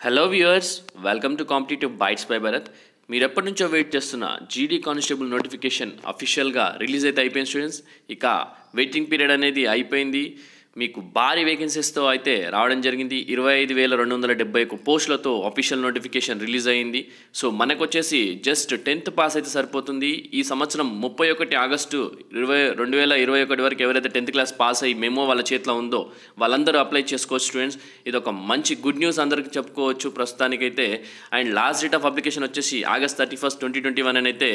Hello viewers, welcome to competitive bytes by Bharat. మీరు ఎప్పటి నుంచో వెయిట్ చేస్తున్న జీడీ కానిస్టేబుల్ నోటిఫికేషన్ అఫీషియల్గా రిలీజ్ అయితే అయిపోయింది స్టూడెంట్స్. ఇక వెయిటింగ్ పీరియడ్ అనేది అయిపోయింది. మీకు భారీ వేకెన్సీస్తో అయితే రావడం జరిగింది. 25,271 పోస్టులతో అఫీషియల్ నోటిఫికేషన్ రిలీజ్ అయ్యింది. సో మనకు వచ్చేసి జస్ట్ 10th పాస్ అయితే సరిపోతుంది. ఈ సంవత్సరం 31 ఆగస్టు 2021 వరకు ఎవరైతే 10th క్లాస్ పాస్ అయ్యి మెమో వాళ్ళ చేతిలో ఉందో వాళ్ళందరూ అప్లై చేసుకోవచ్చు స్టూడెంట్స్. ఇది ఒక మంచి గుడ్ న్యూస్ అందరికీ చెప్పుకోవచ్చు ప్రస్తుతానికైతే. And last date of application వచ్చేసి August 31, 2021 అని అయితే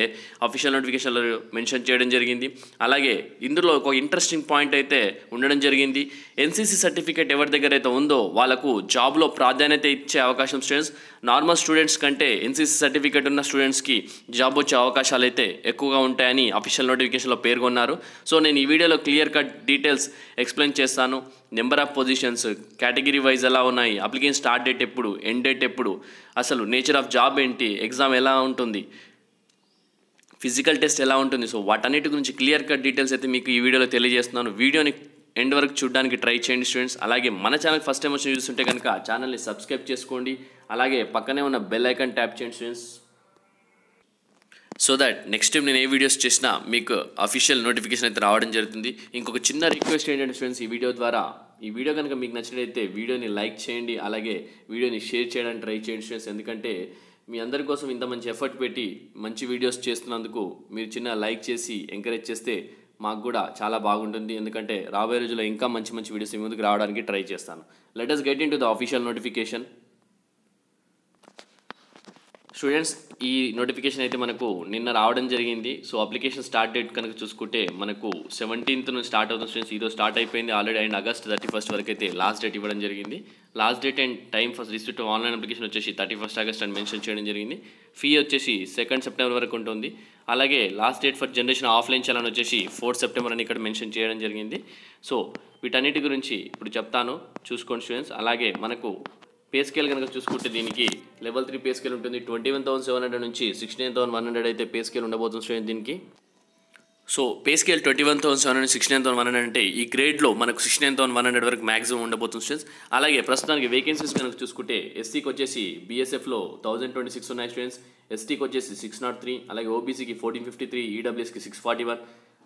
అఫీషియల్ నోటిఫికేషన్లో మెన్షన్ చేయడం జరిగింది. అలాగే ఇందులో ఒక ఇంట్రెస్టింగ్ పాయింట్ అయితే ఉండడం జరిగింది. ఎన్సీసీ సర్టిఫికేట్ ఎవరి దగ్గర అయితే ఉందో వాళ్ళకు జాబ్లో ప్రాధాన్యత ఇచ్చే అవకాశం స్టూడెంట్స్. నార్మల్ స్టూడెంట్స్ కంటే ఎన్సీసీ సర్టిఫికేట్ ఉన్న స్టూడెంట్స్కి జాబ్ వచ్చే అవకాశాలు అయితే ఎక్కువగా ఉంటాయని అఫీషియల్ నోటిఫికేషన్లో పేర్కొన్నారు. సో నేను ఈ వీడియోలో క్లియర్ కట్ డీటెయిల్స్ ఎక్స్ప్లెయిన్ చేస్తాను. Number of positions, category wise ఎలా ఉన్నాయి, అప్లికేషన్ స్టార్ట్ డేట్ ఎప్పుడు, ఎండ్ డేట్ ఎప్పుడు, అసలు నేచర్ ఆఫ్ జాబ్ ఏంటి, ఎగ్జామ్ ఎలా ఉంటుంది, ఫిజికల్ టెస్ట్ ఎలా ఉంటుంది. సో వాటన్నిటి గురించి క్లియర్ కట్ డీటెయిల్స్ అయితే మీకు ఈ వీడియోలో తెలియజేస్తున్నాను. వీడియోని ఎండ్ వరకు చూడడానికి ట్రై చేయండి స్టూడెంట్స్. అలాగే మన ఛానల్ ఫస్ట్ టైం వచ్చి చూస్తుంటే కనుక ఛానల్ని సబ్స్క్రైబ్ చేసుకోండి. అలాగే పక్కనే ఉన్న బెల్ ఐకాన్ ట్యాప్ చేయండి students, so that next time నేను ఏ వీడియోస్ చేసినా మీకు అఫీషియల్ నోటిఫికేషన్ అయితే రావడం జరుగుతుంది. ఇంకొక చిన్న రిక్వెస్ట్ ఏంటంటే స్టూడెంట్స్, ఈ వీడియో కనుక మీకు నచ్చినట్లయితే వీడియోని లైక్ చేయండి. అలాగే వీడియోని షేర్ చేయడానికి ట్రై చేయండి స్టూడెంట్స్. ఎందుకంటే మీ అందరి కోసం ఇంత మంచి ఎఫర్ట్ పెట్టి మంచి వీడియోస్ చేస్తున్నందుకు మీరు చిన్న లైక్ చేసి ఎంకరేజ్ చేస్తే మాకు కూడా చాలా బాగుంటుంది. ఎందుకంటే రాబోయే రోజుల్లో ఇంకా మంచి మంచి వీడియోస్ మీ ముందుకు రావడానికి ట్రై చేస్తాను. Let us get in to the official notification. Students, ఈ నోటిఫికేషన్ అయితే మనకు నిన్న రావడం జరిగింది. సో అప్లికేషన్ స్టార్ట్ డేట్ కనుక చూసుకుంటే మనకు 17th నుంచి స్టార్ట్ అవుతుంది స్టూడెంట్స్. ఈరోజు స్టార్ట్ అయిపోయింది ఆల్రెడీ. అండ్ August 31 వరకు అయితే లాస్ట్ డేట్ ఇవ్వడం జరిగింది. Last date and time first receipt online application వచ్చేసి 31 August అని మెన్షన్ చేయడం జరిగింది. ఫీ వచ్చేసి 2 September వరకు ఉంటుంది. అలాగే last date for generation offline challan వచ్చేసి 4 September అని ఇక్కడ మెన్షన్ చేయడం జరిగింది. సో వీటన్నిటి గురించి ఇప్పుడు చెప్తాను, చూసుకోండి స్టూడెంట్స్. అలాగే మనకు పే స్కేల్ కనుక చూసుకుంటే దీనికి లెవెల్ 3 పే స్కేల్ ఉంటుంది. 21,700 నుంచి 69,100 అయితే పే స్కేల్ ఉండబోతుంది స్టూడెంట్ దీనికి. సో పే స్కేల్ 21,700 నుంచి 69,100 అంటే ఈ గ్రేడ్లో మనకు 69,100 వరకు మ్యాక్సిమం ఉండబోతుంది స్టూడెంట్స్. అలాగే ప్రస్తుతానికి వేకెన్సీస్ కనుక చూసుకుంటే ఎస్సీకి వచ్చేసి బీఎస్ఎఫ్లో 1026 ఉన్నాయి స్టూడెంట్స్, ఎస్టీకి వచ్చేసి 603, అలాగే ఓబీసీకి 1453, ఈడబ్ల్యూఎస్కి 641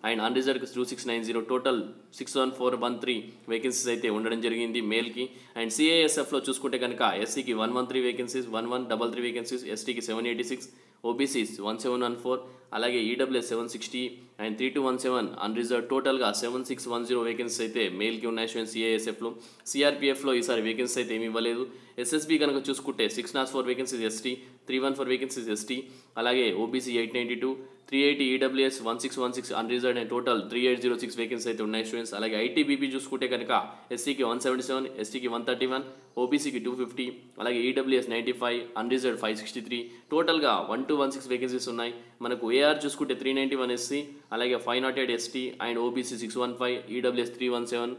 అండ్ అన్రిజర్వ్డ్కి 2690. టోటల్ 61413 వేకెన్సీస్ అయితే ఉండడం జరిగింది మేల్కి. అండ్ సిఐఎస్ఎఫ్లో చూసుకుంటే కనుక ఎస్సీకి 113 వేకెన్సీస్, 1133 వేకెన్సీస్, ఎస్టీకి 786, ఓబీసీ 1714, అలాగే ఈడబ్ల్యూఎస్ 760 అండ్ 3217 అన్రిజర్వ్డ్. టోటల్గా 7610 వేకెన్సీస్ అయితే మేల్కి ఉన్నాయి స్టూడెంట్స్ సిఐఎస్ఎఫ్లో. సిఆర్పిఎఫ్లో ఈసారి వేకెన్సీ అయితే ఏమి ఇవ్వలేదు. ఎస్ఎస్బి కనుక చూసుకుంటే 604 వేకెన్సీస్ ఎస్టీ, 314 వేకెన్సీస్ ఎస్టీ, అలాగే OBC 892, 380 EWS 1616 unreserved and total 3806 vacancy అయితే ఉన్నాయి స్టూడెంట్స్. అలాగే ఐటీబీపీ చూసుకుంటే కనుక ఎస్సీకి 177, ఎస్టీకి 131, ఓబీసీకి 250, అలాగే ఈడబ్ల్యూఎస్ 95, అన్రిజర్వ్డ్ 563. టోటల్గా 1216 వేకెన్సీస్ ఉన్నాయి. మనకు ఏఆర్ చూసుకుంటే 391 ఎస్సీ, అలాగే 508 ST and OBC 615, EWS 317,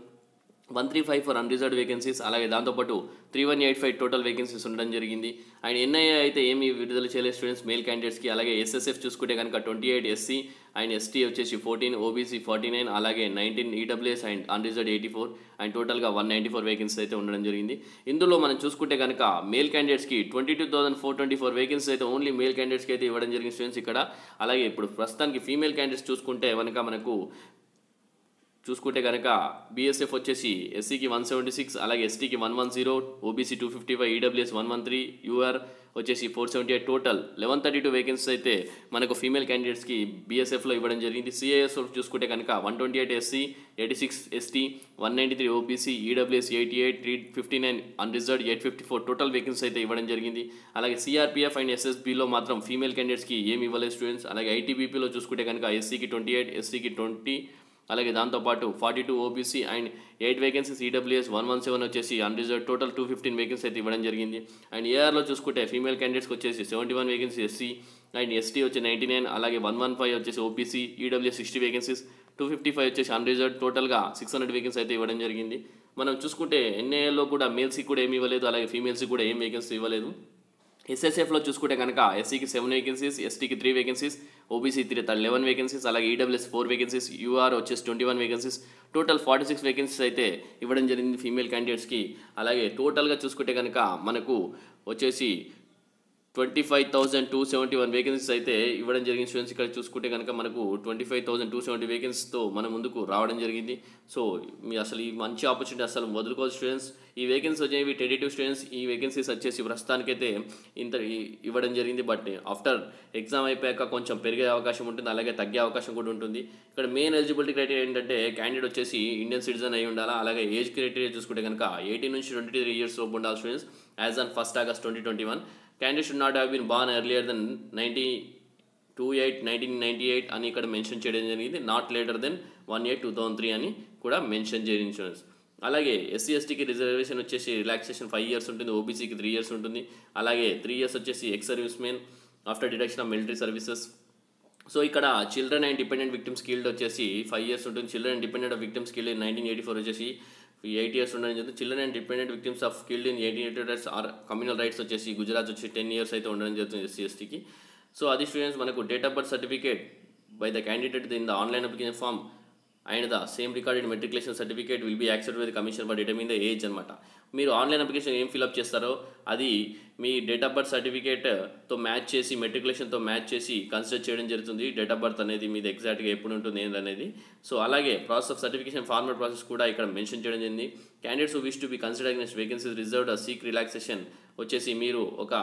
135 for unreserved vacancies, అలాగే దాంతోపాటు 3185 టోటల్ వేకెన్సీస్ ఉండడం జరిగింది. అండ్ ఎన్ఐఏ అయితే ఏమి విడుదల చేయలేదు స్టూడెంట్స్ మేల్ క్యాండిడేట్స్కి. అలాగే ఎస్ఎస్ఎఫ్ చూసుకుంటే కనుక 28 ఎస్సీ అండ్ ఎస్టీ వచ్చేసి 14, ఓబీసీ 49, అలాగే 19 ఈడబ్ల్యూఎస్ అండ్ అన్రిజర్వ్డ్ 84 అండ్ టోటల్గా 194 వేకెన్సీస్ అయితే ఉండడం జరిగింది. ఇందులో మనం చూసుకుంటే కనుక మేల్ క్యాండిడేట్స్కి 22,424 వేకెన్సీస్ అయితే ఓన్లీ మేల్ క్యాండిడేట్స్కి అయితే ఇవ్వడం జరిగింది స్టూడెంట్స్ ఇక్కడ. అలాగే ఇప్పుడు ప్రస్తుతానికి ఫీమేల్ క్యాండిడేట్స్ చూసుకుంటే కనుక బీఎస్ఎఫ్ వచ్చేసి ఎస్సీకి 176, అలాగే ఎస్టీకి 110, ఓబీసీ 255, ఈడబ్ల్యూఎస్ 113, యూఆర్ వచ్చేసి 478. టోటల్ 1132 వేకెన్సీస్ అయితే మనకు ఫీమేల్ క్యాండిడేట్స్కి బీఎస్ఎఫ్లో ఇవ్వడం జరిగింది. సిఐఎస్ఎఫ్ చూసుకుంటే కనుక 128 SC, 86 ST, 193 OBC, EWS 88, 359 unreserved 854 total vacancy అయితే ఇవ్వడం జరిగింది. అలాగే సిఆర్పిఎఫ్ అండ్ ఎస్ఎస్బీలో మాత్రం ఫీమేల్ క్యాండిడేట్స్కి ఏమి ఇవ్వలేదు స్టూడెంట్స్. అలాగే ఐటీబీపీలో చూసుకుంటే కనుక ఎస్సీకి 28, ఎస్టీకి 20, అలాగే దాంతోపాటు 42 ఓబీసీ అండ్ 8 వేకెన్సీస్, ఈడబ్ల్యూఎస్ 117 వచ్చేసి అన్రిజర్వ్డ్. టోటల్ 215 వేకెన్సీ అయితే ఇవ్వడం జరిగింది. అండ్ ఏఆర్లో చూసుకుంటే ఫీమేల్ క్యాండిడేట్స్కి వచ్చేసి 71 వేకెన్సీ ఎస్సీ అండ్ ఎస్టీ వచ్చి 99, అలాగే 115 వచ్చేసి ఓబీసీ, ఈడబ్ల్యూఎస్ 60 వేకెన్సీస్, 255 వచ్చేసి అన్రిజర్వ్డ్. టోటల్గా 600 వేకెన్సీ అయితే ఇవ్వడం జరిగింది. మనం చూసుకుంటే ఎన్ఏలో కూడా మేల్స్కి కూడా ఏమి ఇవ్వలేదు, అలాగే ఫీమేల్స్కి కూడా ఏం వేకెన్సీ ఇవ్వలేదు. ఎస్ఎస్ఎఫ్లో చూసుకుంటే కనుక ఎస్సీకి 7 వేకెన్సీస్, ఎస్టీకి 3 వేకెన్సీస్, ఓబీసీ 11 వేకెన్సీస్, అలాగే ఈడబ్ల్యూఎస్ 4 వేకెన్సీస్, యూఆర్ వచ్చేసి 21 వేకెన్సీస్, టోటల్ 46 వేకెన్సీస్ అయితే ఇవ్వడం జరిగింది ఫీమేల్ క్యాండిడేట్స్కి. అలాగే టోటల్గా చూసుకుంటే కనుక మనకు వచ్చేసి 25,271 వేకెన్సీస్ అయితే ఇవ్వడం జరిగింది స్టూడెంట్స్. ఇక్కడ చూసుకుంటే కనుక మనకు 25,270 వేకెన్సీతో మన ముందుకు రావడం జరిగింది. సో మీ అసలు ఈ మంచి ఆపర్చునిటీ అసలు వదులుకోవచ్చు స్టూడెంట్స్. ఈ వేకెన్సీ వచ్చేవి టెంటేటివ్ స్టూడెంట్స్. ఈ వేకెన్సీస్ వచ్చేసి ప్రస్తుతానికైతే ఇంత ఇవ్వడం జరిగింది. బట్ ఆఫ్టర్ ఎగ్జామ్ అయిపోయాక కొంచెం పెరిగే అవకాశం ఉంటుంది, అలాగే తగ్గే అవకాశం కూడా ఉంటుంది. ఇక్కడ మెయిన్ ఎలిజిబిలిటీ క్రైటీరియా ఏంటంటే క్యాండిడేట్ వచ్చేసి ఇండియన్ సిటిజన్ అయి ఉండాలా. అలాగే ఏజ్ క్రైటీరియా చూసుకుంటే కనుక 18 నుంచి 23 ఇయర్స్ లోపు ఉండాలి students. As on 1 August 2021 candidate should not have been born earlier than 1998 అని ఇక్కడ మెన్షన్ చేయడం జరిగింది. నాట్ లేటర్ దెన్ 1/8/2003 అని కూడా మెన్షన్ చేయడం ఇన్సూరెన్స్. అలాగే ఎస్సీ ఎస్టీకి రిజర్వేషన్ వచ్చేసి రిలాక్సేషన్ 5 years ఉంటుంది, ఓబీసీకి 3 years ఉంటుంది. అలాగే 3 years వచ్చేసి ex service men after deduction of military services. So ఇక్కడ children and dependent victims killed వచ్చేసి 5 years ఉంటుంది. Children and dependent of victims killed in 1984 వచ్చేసి 8 years ఉండడం జరుగుతుంది. Children and dependent victims of killed in 1888 riots or communal riots వచ్చేసి గుజరాత్ వచ్చి 10 years అయితే ఉండడం జరుగుతుంది ఎస్సీ ఎస్టీకి. సో అది స్టూడెంట్స్ మనకు date of birth certificate by the candidate in the online application form and the same recorded matriculation certificate will be accepted by the commission for determine the age అనమాట. మీరు online application ఏం fill up చేస్తారో అది మీ date of birth సర్టిఫికేట్తో match చేసి మెట్రికులేషన్తో match చేసి కన్సిడర్ చేయడం జరుగుతుంది. డేట్ ఆఫ్ బర్త్ అనేది మీది ఎగ్జాక్ట్గా ఎప్పుడు ఉంటుంది ఏంటనేది. సో అలాగే process of certification formal process కూడా ఇక్కడ మెన్షన్ చేయడం జరిగింది. Candidates who wish to be consider against vacancies reserved seek relaxation వచ్చేసి మీరు ఒక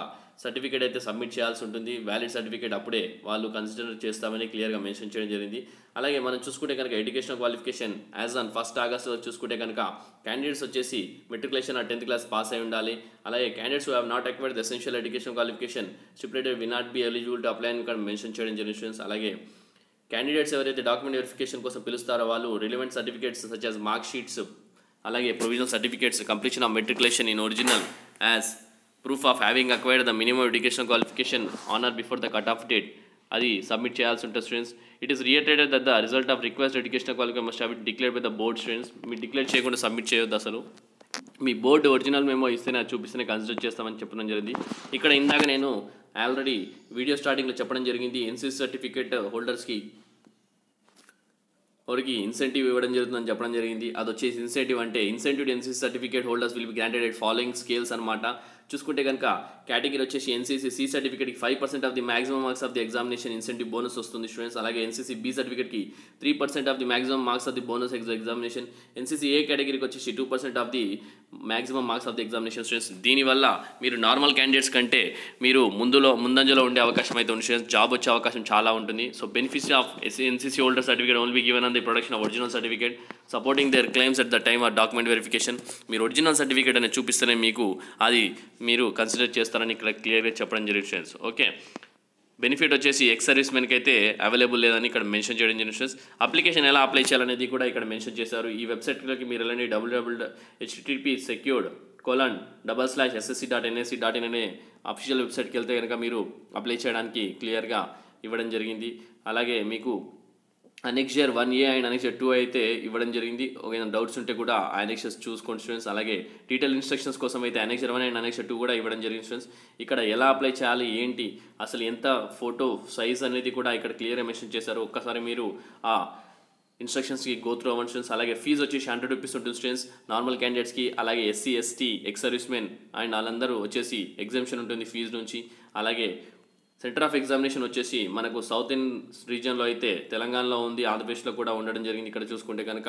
సర్టిఫికేట్ అయితే సబ్మిట్ చేయాల్సి ఉంటుంది. వ్యాలిడ్ సర్టిఫికేట్ అప్పుడే వాళ్ళు కన్సిడర్ చేస్తామని క్లియర్గా మెన్షన్ చేయడం జరిగింది. అలాగే మనం చూసుకుంటే కనుక education qualification as on 1 August చూసుకుంటే కనుక క్యాండిడేట్స్ వచ్చేసి మెట్రికులేషన్ 10th class పాస్ అయి ఉండాలి. అలాగే candidates who have not acquired the essential education qualification stipulated will not be eligible to apply అని ఇక్కడ మెన్షన్ చేయడం జరిగింది. అలాగే క్యాండిడేట్స్ ఎవరైతే డాక్యుమెంట్ వెరిఫికేషన్ కోసం పిలుస్తారో వాళ్ళు relevant certificates such as mark sheets, అలాగే provisional certificates, completion of matriculation in original as proof of having acquired the minimum education qualification on or before the cut off date అది submit చేయాల్సి ఉంటుంది students. It is reiterated that the result of requisite education qualification must have been declared by the board students. మీరు declare చేయకుండా submit చేయొద్దు. అసలు మీ board original memo ఇస్తేనే అది చూపిస్తేనే consider చేస్తామని చెప్పడం జరిగింది. ఇక్కడ ఇందాక నేను ఆల్రెడీ వీడియో స్టార్టింగ్లో చెప్పడం జరిగింది ఎన్సీసీ సర్టిఫికేట్ హోల్డర్స్కి వారికి ఇన్సెంటివ్ ఇవ్వడం జరుగుతుందని చెప్పడం జరిగింది. అది వచ్చేసి ఇన్సెంటివ్ అంటే incentive NCC certificate holders will be granted at following scales అనమాట. చూసుకుంటే కనుక కేటగిరీ వచ్చేసి ఎన్సీసీ సి సర్టిఫికేట్కి 5% of the maximum marks of the examination incentive bonus వస్తుంది స్టూడెంట్స్. అలాగే ఎన్సీసీ బి సర్టిఫికేట్కి 3% of the maximum marks of the bonus examination. NCC A కేటగిరీకి వచ్చేసి 2% of the maximum marks of the examination students. దీనివల్ల మీరు normal candidates కంటే మీరు ముందంజలో ఉండే అవకాశం అయితే ఉంది స్టూడెంట్స్. జాబ్ వచ్చే అవకాశం చాలా ఉంటుంది. So benefits of NCC holder certificate only be given on the production of original certificate supporting their claims at the time of document verification. మీరు ఒరిజినల్ సర్టిఫికేట్ అనేది చూపిస్తేనే మీకు అది మీరు కన్సిడర్ చేస్తారని ఇక్కడ క్లియర్గా చెప్పడం జరిగింది స్టూడెంట్స్. ఓకే, బెనిఫిట్ వచ్చేసి ఎక్స్ సర్వీస్ మెన్కి అయితే అవైలబుల్ లేదని ఇక్కడ మెన్షన్ చేయడం జరిగింది స్టూడెంట్స్. అప్లికేషన్ ఎలా అప్లై చేయాలనేది కూడా ఇక్కడ మెన్షన్ చేశారు. ఈ వెబ్సైట్లోకి మీరు వెళ్ళండి http://ssc.nac.in అనే అఫీషియల్ వెబ్సైట్కి వెళ్తే కనుక మీరు అప్లై చేయడానికి క్లియర్గా ఇవ్వడం జరిగింది. అలాగే మీకు అనెక్సర్ 1A అండ్ అనెక్సర్ 2 అయితే ఇవ్వడం జరిగింది. ఏదైనా డౌట్స్ ఉంటే కూడా అనెక్సర్స్ చూసుకోండి స్టూడెంట్స్. అలాగే డీటెయిల్ ఇన్స్ట్రక్షన్స్ కోసం అయితే అనెక్సర్ 1 అండ్ అనెక్సర్ 2 కూడా ఇవ్వడం జరిగింది స్టూడెంట్స్. ఇక్కడ ఎలా అప్లై చేయాలి ఏంటి అసలు ఎంత ఫోటో సైజ్ అనేది కూడా ఇక్కడ క్లియర్గా మెన్షన్ చేశారు. ఒక్కసారి మీరు ఆ ఇన్స్ట్రక్షన్స్కి గో త్రూ అవ్వండి స్టూడెంట్స్. అలాగే ఫీజు వచ్చేసి 100 రూపీస్ ఉంటుంది స్టూడెంట్స్ నార్మల్ క్యాండిడేట్స్కి. అలాగే SC ST ex service men and వాళ్ళందరూ వచ్చేసి ఎగ్జామ్షన్ ఉంటుంది ఫీజు నుంచి. అలాగే సెంటర్ ఆఫ్ ఎగ్జామినేషన్ వచ్చేసి మనకు సౌత్ రీజియన్లో అయితే తెలంగాణలో ఉంది, ఆంధ్రప్రదేశ్లో కూడా ఉండడం జరిగింది ఇక్కడ చూసుకుంటే కనుక.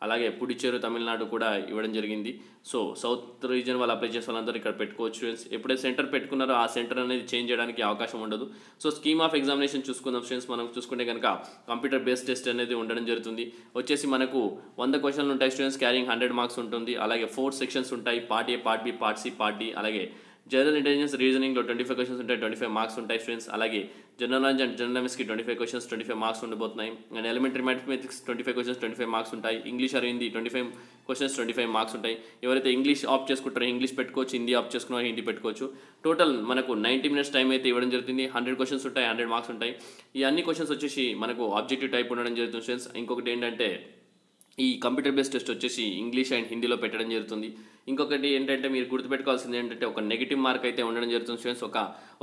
అలాగే పుడుచ్చేరు తమిళనాడు కూడా ఇవ్వడం జరిగింది. సో సౌత్ రీజియన్ వాళ్ళు అప్లై చేసే వాళ్ళందరూ ఇక్కడ పెట్టుకోవచ్చు స్టూడెంట్స్. ఎప్పుడైతే సెంటర్ పెట్టుకున్నారో ఆ సెంటర్ అనేది చేంజ్ చేయడానికి అవకాశం ఉండదు. సో స్కీమ్ ఆఫ్ ఎగ్జామినేషన్ చూసుకుందాం స్టూడెంట్స్. మనం చూసుకుంటే కనుక కంప్యూటర్ బేస్డ్ టెస్ట్ అనేది ఉండడం జరుగుతుంది. వచ్చేసి మనకు 100 క్వశ్చన్లు ఉంటాయి స్టూడెంట్స్, క్యారింగ్ 100 మార్క్స్ ఉంటుంది. అలాగే 4 సెక్షన్స్ ఉంటాయి, part A, part B, part C, part D. అలాగే జనరల్ ఇంటెలిజెన్స్ రీజనింగ్లో 25 క్వశ్చన్స్ ఉంటాయి, 25 మార్క్స్ ఉంటాయి స్టూడెంట్స్. అలాగే జనరల్ నాలెడ్జ్ అండ్ జర్నలిస్ట్కి 25 క్వశ్చన్స్, 25 మార్క్స్ ఉండబోతున్నాయి. And elementary mathematics 25 questions, 25 marks ఉంటాయి. English or Hindi 25 questions, 25 marks ఉంటాయి. ఎవరైతే ఇంగ్లీష్ ఆప్ట్ చేసుకుంటారో ఇంగ్లీష్ పెట్టుకోవచ్చు, హిందీ ఆప్ట్ చేసుకున్నారో హిందీ పెట్టుకోవచ్చు. టోటల్ మనకు 90 minutes టైం అయితే ఇవ్వడం జరుగుతుంది. 100 క్వశ్చన్స్ ఉంటాయి, 100 మార్క్స్ ఉంటాయి. ఈ అన్ని క్వశ్చన్స్ వచ్చేసి మనకు ఆబ్జెక్టివ్ టైప్ ఉండడం జరుగుతుంది స్టూడెంట్స్. ఇంకొకటి ఏంటంటే ఈ కంప్యూటర్ బేస్డ్ టెస్ట్ వచ్చేసి ఇంగ్లీష్ అండ్ హిందీలో పెట్టడం జరుగుతుంది. ఇంకొకటి ఏంటంటే మీరు గుర్తుపెట్టుకోవాల్సింది ఏంటంటే ఒక నెగిటివ్ మార్క్ అయితే ఉండడం జరుగుతుంది స్టూడెంట్స్.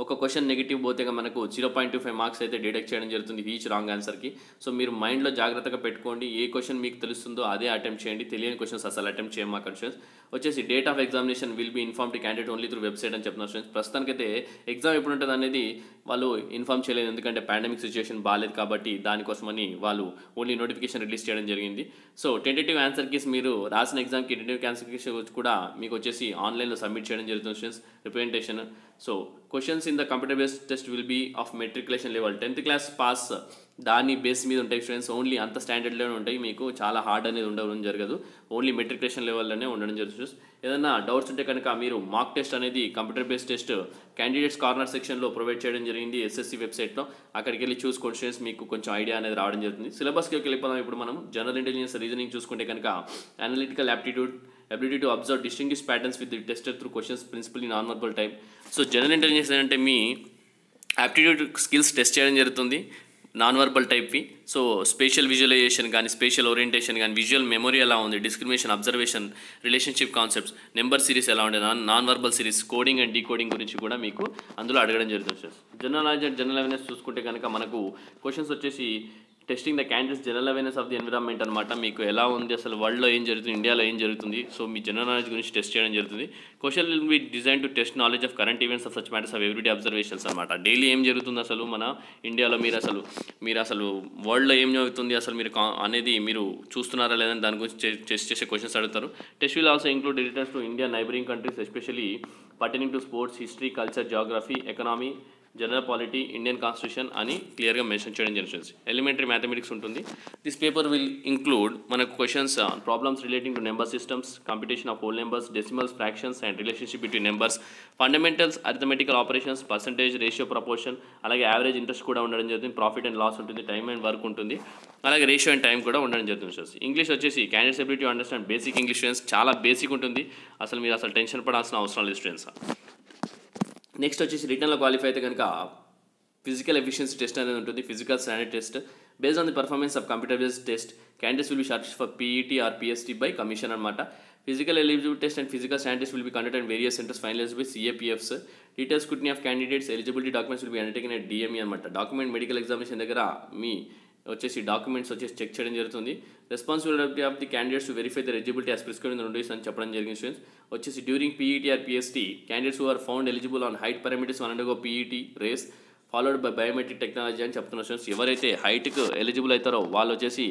ఒక క్వశ్చన్ నెగిటివ్ పోతే మనకు 0.25 మార్క్స్ అయితే డిడక్ట్ చేయడం జరుగుతుంది ఈచ్ రాంగ్ ఆన్సర్కి. సో మీరు మైండ్లో జాగ్రత్తగా పెట్టుకోండి. ఏ క్వశ్చన్ మీకు తెలుస్తుందో అదే అటెంప్ట్ చేయండి. తెలియని క్వశ్చన్స్ అసలు అటెంప్ట్ చేయమాకండి స్టూడెంట్స్. వచ్చేసి date of examination will be inform to candidate only through website అని చెప్తున్నారు స్టూడెంట్స్. ప్రస్తుతానికైతే ఎగ్జామ్ ఎప్పుడు ఉంటుంది అనేది వాళ్ళు ఇన్ఫార్మ్ చేయలేదు, ఎందుకంటే పాండమిక్ సిచ్యువేషన్ బాగాలేదు కాబట్టి దానికోసమని వాళ్ళు ఓన్లీ నోటిఫికేషన్ రిలీజ్ చేయడం జరిగింది. సో టెంటేటివ్ ఆన్సర్ కీస్ మీరు రాసిన ఎగ్జామ్కి టెంటేటివ్ ఆన్సర్ కీస్ కూడా మీకు వచ్చేసి ఆన్లైన్లో సబ్మిట్ చేయడం జరుగుతుంది students representation. So questions in the computer based test will be of matriculation level 10th class pass దాని బేస్ మీద ఉంటాయి స్టూడెంట్స్. ఓన్లీ అంత స్టాండర్డ్లోనే ఉంటాయి, మీకు చాలా హార్డ్ అనేది ఉండడం జరగదు. ఓన్లీ మెట్రికులేషన్ లెవెల్లోనే ఉండడం జరుగుతుంది. ఏదైనా డౌట్స్ ఉంటే కనుక మీరు మాక్ టెస్ట్ అనేది computer based test candidates corner సెక్షన్లో ప్రొవైడ్ చేయడం జరిగింది ఎస్ఎస్సి వెబ్సైట్లో. అక్కడికి వెళ్ళి చూసుకోండి స్టూడెంట్స్, మీకు కొంచెం ఐడియా అనేది రావడం జరుగుతుంది. సిలబస్కి వెళ్ళిపోదాం. ఇప్పుడు మనం జనరల్ ఇంటెలిజెన్స్ రీజనింగ్ చూసుకుంటే కనుక analytical ability to observe distinguish patterns with the tested through questions principally non-verbal type. So general intelligence అంటే మీ యాప్టిట్యూడ్ స్కిల్స్ టెస్ట్ చేయడం జరుగుతుంది నాన్ వర్బల్ టైప్వి. సో స్పేషియల్ విజువలైజేషన్ కానీ, స్పేషియల్ ఓరియంటేషన్ కానీ, విజువల్ మెమొరీ ఎలా ఉంది, discrimination, observation, relationship concepts, number series ఎలా ఉండే, non verbal series, coding and decoding గురించి కూడా మీకు అందులో అడగడం జరుగుతుంది. General knowledge and general awareness చూసుకుంటే కనుక మనకు క్వశ్చన్స్ వచ్చేసి testing the candidates general awareness of the environment అనమాట. మీకు ఎలా ఉంది, అసలు వరల్డ్లో ఏం జరుగుతుంది, ఇండియాలో ఏం జరుగుతుంది, సో మీ జనరల్ నాలెడ్జ్ గురించి టెస్ట్ చేయడం జరుగుతుంది. Question will be design to test knowledge of current events of such matters of everyday observations అనమాట. డైలీ ఏం జరుగుతుంది అసలు మన ఇండియాలో, మీరు అసలు వరల్డ్లో ఏం జరుగుతుంది అసలు మీరు అనేది మీరు చూస్తున్నారా లేదని దాని గురించి టెస్ట్ చేసే క్వశ్చన్స్ అడుగుతారు. Test will also include related to India neighbouring countries especially pertaining to sports, history, culture, geography, economy, general polity, Indian constitution అని క్లియర్గా మెన్షన్ చేయడం జరుగుతుంది. ఎలిమెంటరీ మ్యాథమెటిక్స్ ఉంటుంది. దిస్ పేపర్ విల్ ఇంక్లూడ్ మనకు questions problems relating to number systems, computation of whole numbers, decimals, fractions and relationship between numbers, fundamentals, arithmetical operations, percentage, ratio, proportion, అలాగే average interest కూడా ఉండడం జరుగుతుంది. Profit and loss ఉంటుంది, time and work ఉంటుంది, అలాగే ratio and time కూడా ఉండడం జరుగుతుంది. ఇంగ్లీష్ వచ్చేసి candidates ability to understand basic English students, చాలా బేసిక్ ఉంటుంది, అసలు మీరు అసలు టెన్షన్ పడాల్సిన అవసరం లేదు స్టూడెంట్స్. నెక్స్ట్ వచ్చేసి రిటర్న్లో క్వాలిఫై అయితే కనుక ఫిజికల్ ఎఫిషియన్సీ టెస్ట్ అనేది ఉంటుంది, physical standard test. Based on the performance of computer based test candidates will be short for PET or PST by commission అనమాట. Physical eligibility test and physical standard test will be conducted in various centres finalised by CAPFs. Detail scrutiny of candidates eligibility documents will be undertaken at DME అనమాట. Document medical examination దగ్గర మీ వచ్చేసి documents వచ్చేసి check చేయడం జరుగుతుంది. Responsibility of the candidates to verify the eligibility as prescribed in the notice అని చెప్పడం జరిగింది స్టూడెంట్స్. వచ్చేసి during PET or PST candidates who are found eligible on height parameters one undergo PET race followed by biometric technology అని చెప్తున్నారు students. ఎవరైతే హైట్కి eligible అవుతారో వాళ్ళు వచ్చేసి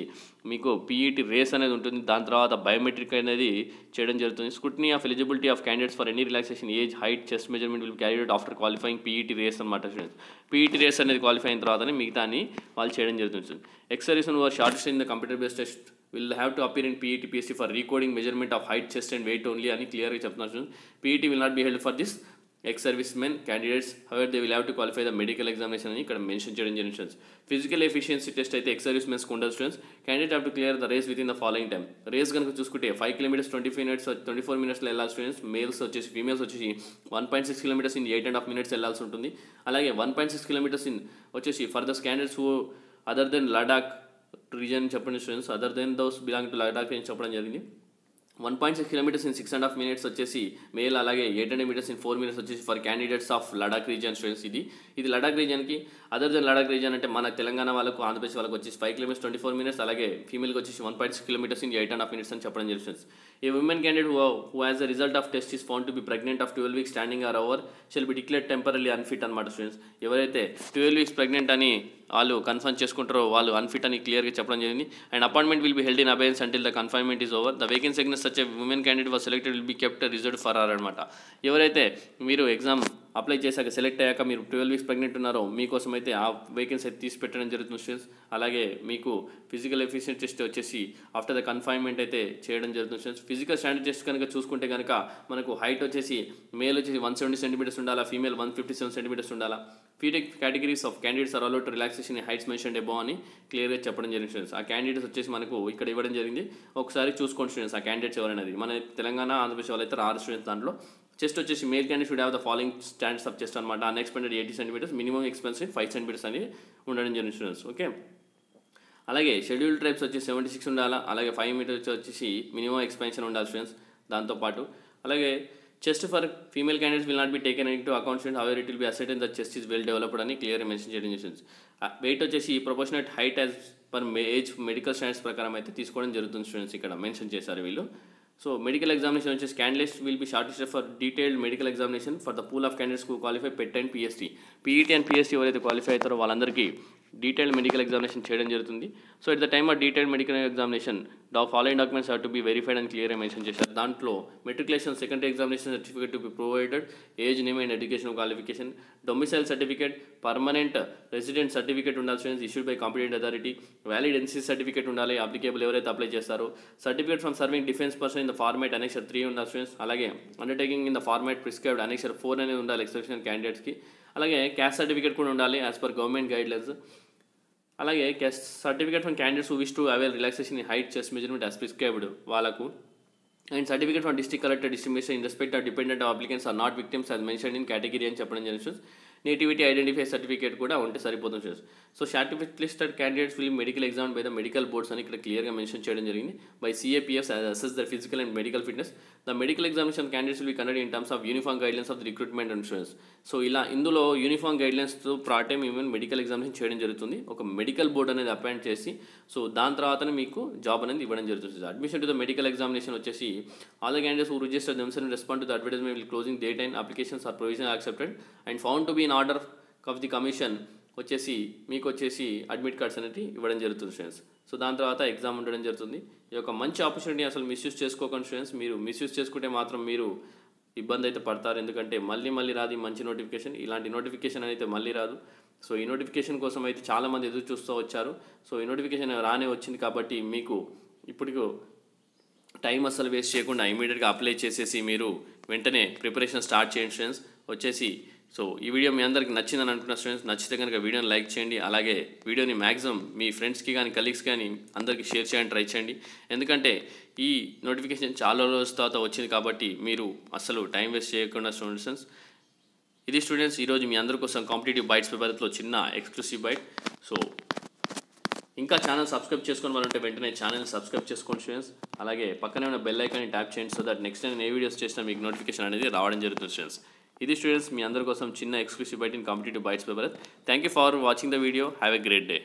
మీకు పీఈటీ రేస్ అనేది ఉంటుంది, దాని తర్వాత బయోమెట్రిక్ అనేది చేయడం జరుగుతుంది. Scrutiny of eligibility of candidates for any relaxation age, height, chest measurement will carry out after qualifying PET race అనమాట స్టూడెంట్స్. పీఈటీ రేస్ అనేది క్వాలిఫై అయిన తర్వాతనే మిగతాని వాళ్ళు చేయడం జరుగుతుంది. Exercise were shortest in the computer based test will have to appear in PET PSC for recoding measurement of height, chest and weight only అని క్లియర్గా చెప్తున్నారు. PET will not be held for this ex-servicemen candidates, however they will have to qualify the medical examination అని ఇక్కడ mention చేయడం జరిగింది. Physical efficiency test అయితే ex-servicemenకి ఉండదు students. Candidate have to clear the race within the following time. Race కనుక చూసుకుంటే 5 kilometers 24 minutesలో వెళ్ళాలి స్టూడెంట్స్. ఫీమేల్స్ వచ్చేసి 1.6 kilometers in 8.5 minutes వెళ్ళాల్సి ఉంటుంది. అలాగే 1.6 kilometers in వచ్చేసి for the candidates who other than Ladakh region చెప్పండి students, other than those belong to Ladakh అని చెప్పడం జరిగింది. 1.6 kilometers in 6.5 minutes వచ్చేసి మేల్, అలాగే 800 meters in 4 minutes వచ్చేసి for candidates of Ladakh region students. ఇది లడాక్ రీజన్కి. అదర్ దెన్ లడాక్ రీజన్ అంటే మన తెలంగాణ వాళ్ళకు, ఆంధ్రప్రదేశ్ వాళ్ళకి వచ్చేసి 5 kilometers 24 minutes, అలాగే ఫీమేల్కి వచ్చేసి 1.6 kilometers in 8.5 minutes అని చెప్పడం జరుగుతుంది. A woman candidate who has the result of test is found to be pregnant of 12 weeks standing or over shall be declared temporary unfit అనమాట స్టూడెంట్స్. ఎవరైతే 12 weeks ప్రెగ్నెంట్ అని వాళ్ళు confirm చేసుకుంటారో వాళ్ళు unfit అని క్లియర్గా చెప్పడం జరిగింది. And appointment will be held in abeyance until the confinement is over. The vacancy against such a woman candidate was selected will be kept reserved for her అనమాట. ఎవరైతే మీరు ఎగ్జామ్ అప్లై చేశాక సెలెక్ట్ అయ్యాక మీరు 12 weeks ప్రెగ్నెంట్ ఉన్నారో మీకోసం అయితే ఆ వేకెన్సీ అయితే తీసి పెట్టడం జరుగుతుంది స్టూడెంట్స్. అలాగే మీకు ఫిజికల్ ఎఫిషియన్సీ టెస్ట్ వచ్చేసి ఆఫ్టర్ ద కన్ఫైన్మెంట్ అయితే చేయడం జరుగుతుంది స్టూడెంట్స్. ఫిజికల్ స్టాండర్డ్ టెస్ట్ కనుక చూసుకుంటే కనుక మనకు హైట్ వచ్చేసి మేల్ వచ్చేసి 170 centimeters ఉండాలా, ఫీమేల్ 157 centimeters ఉండాలా. ఫీటెక్ categories of candidates are allowed to relaxation in heights mentioned above అని క్లియర్గా చెప్పడం జరిగింది స్టూడెంట్స్. ఆ క్యాండిడేట్స్ వచ్చేసి మనకు ఇక్కడ ఇవ్వడం జరిగింది, ఒకసారి చూసుకోండి స్టూడెంట్స్. ఆ క్యాండిడేట్స్ ఎవరైనది మన తెలంగాణ, ఆంధ్రప్రదేశ్ వాళ్ళు అయితే 6 స్టూడెంట్స్. దాంట్లో చెస్ట్ వచ్చేసి male candidate should have the following standards of chest అనమాట. అన్ఎక్స్పెండెడ్ 80 centimeters, మినిమం ఎక్స్పెన్సివ్ 5 centimeters అని ఉండడం జరిగింది స్టూడెంట్స్. ఓకే, అలాగే షెడ్యూల్ ట్రైబ్స్ వచ్చి 76 ఉండాలా. అలాగే 5 మీటర్స్ వచ్చేసి మినిమం ఎక్స్పెన్షన్ ఉండాలి స్టూడెంట్స్. దాంతోపాటు అలాగే chest for female candidates will not be taken in to account student however it will be asset in the chest is well developed అని క్లియర్గా మెన్షన్ చేయడం స్టూడెంట్స్. వెయిట్ వచ్చేసి proportionate height as per age medical standards ప్రకారం అయితే తీసుకోవడం జరుగుతుంది students. ఇక్కడ mention చేశారు వీళ్ళు. సో మెడికల్ ఎగ్జామినేషన్ వచ్చేసి candidates will be short listed for detailed medical examination for the pool of candidates కు qualify pet and PST. PET and PST ఎవరైతే క్వాలిఫై అవుతారో వాళ్ళందరికీ డీటెయిల్డ్ మెడికల్ ఎగ్జామినేషన్ చేయడం జరుగుతుంది. So at the time of detailed medical examination following documents have to be verified అని క్లియర్గా mention చేశారు. దాంట్లో matriculation secondary examination certificate to be provided, age, name and education qualification, domicile certificate, permanent resident certificate ఉండాలి students issued by competent authority, valid NCC certificate ఉండాలి applicable ఎవరైతే apply చేస్తారో, certificate from serving defence person in the format annexure 3 ఉండాలి students. అలాగే undertaking in the format prescribed annexure 4 అనేది ఉండాలి exceptional క్యాండిడేట్స్కి. అలాగే క్యాస్ట్ సర్టిఫికేట్ కూడా ఉండాలి యాజ్ పర్ గవర్నమెంట్ గైడ్లైన్స్. అలాగే caste certificate from candidates who wish to avail relaxation in height chest measurement as prescribed వాళ్ళకు. And certificate from district collector distribution in respect of dependent applicants are not victims as mention in category అని చెప్పడం జరుగుతుంది. Nativity identify certificate కూడా ఉంటే సరిపోతుంది. So shortlisted candidates will medical exam by the medical boards అని ఇక్కడ క్లియర్గా mention చేయడం జరిగింది. By CAPFs assess the physical and medical fitness. The medical examination candidates will be conducted in terms of uniform guidelines of the recruitment and students. So ఇలా ఇందులో uniform గైడ్లైన్స్తో ప్రాటైమ్ even medical examination చేయడం జరుగుతుంది. ఒక medical board అనేది appoint చేసి so దాని తర్వాతనే మీకు జాబ్ అనేది ఇవ్వడం జరుగుతుంది. Admission to the medical examination వచ్చేసి all the candidates who register themselves and respond to the advertisement will closing date and applications are provision accepted and found to be in order of the commission వచ్చేసి మీకు వచ్చేసి admit cards అనేది ఇవ్వడం జరుగుతుంది students. So దాని తర్వాత exam ఉండడం జరుగుతుంది. ఈ యొక్క మంచి ఆపర్చునిటీ అసలు మిస్యూజ్ చేసుకోకండి స్టూడెంట్స్. మీరు మిస్యూజ్ చేసుకుంటే మాత్రం మీరు ఇబ్బంది అయితే పడతారు. ఎందుకంటే మళ్ళీ రాదు ఈ మంచి నోటిఫికేషన్. ఇలాంటి నోటిఫికేషన్ అయితే మళ్ళీ రాదు. సో ఈ నోటిఫికేషన్ కోసం అయితే చాలామంది ఎదురు చూస్తూ వచ్చారు. సో ఈ నోటిఫికేషన్ రానే వచ్చింది కాబట్టి మీకు ఇప్పటికీ టైం అసలు వేస్ట్ చేయకుండా ఇమీడియట్గా అప్లై చేసేసి మీరు వెంటనే ప్రిపరేషన్ స్టార్ట్ చేయండి స్టూడెంట్స్. వచ్చేసి సో ఈ వీడియో మీ అందరికి నచ్చిందని అనుకున్న స్టూడెంట్స్, నచ్చితే కనుక వీడియోని లైక్ చేయండి. అలాగే వీడియోని మ్యాక్సిమం మీ ఫ్రెండ్స్కి కానీ కలీగ్స్ కానీ అందరికీ షేర్ చేయడానికి ట్రై చేయండి. ఎందుకంటే ఈ నోటిఫికేషన్ చాలా రోజుల తర్వాత వచ్చింది కాబట్టి మీరు అసలు టైం వేస్ట్ చేయకుండా స్టూడెంట్స్. ఇది స్టూడెంట్స్ ఈరోజు మీ అందరి కోసం కాంపిటేటివ్ బైట్స్ పేపర్లో చిన్న ఎక్స్క్లూసివ్ బైట్. సో ఇంకా ఛానల్ సబ్స్క్రైబ్ చేసుకొని వాళ్ళంటే వెంటనే ఛానల్ సబ్స్క్రైబ్ చేసుకోండి స్టూడెంట్స్. అలాగే పక్కనే ఉన్న బెల్ ఐకాన్ని ట్యాప్ చేయండి. సో దట్ నెక్స్ట్ నేను ఏ వీడియోస్ చేసినా మీకు నోటిఫికేషన్ అనేది రావడం జరుగుతుంది స్టూడెంట్స్. ఇది స్టూడెంట్స్ మీ అందరి కోసం చిన్న exclusive byte in competitive bytes paper. Thank you for watching the video. Have a great day.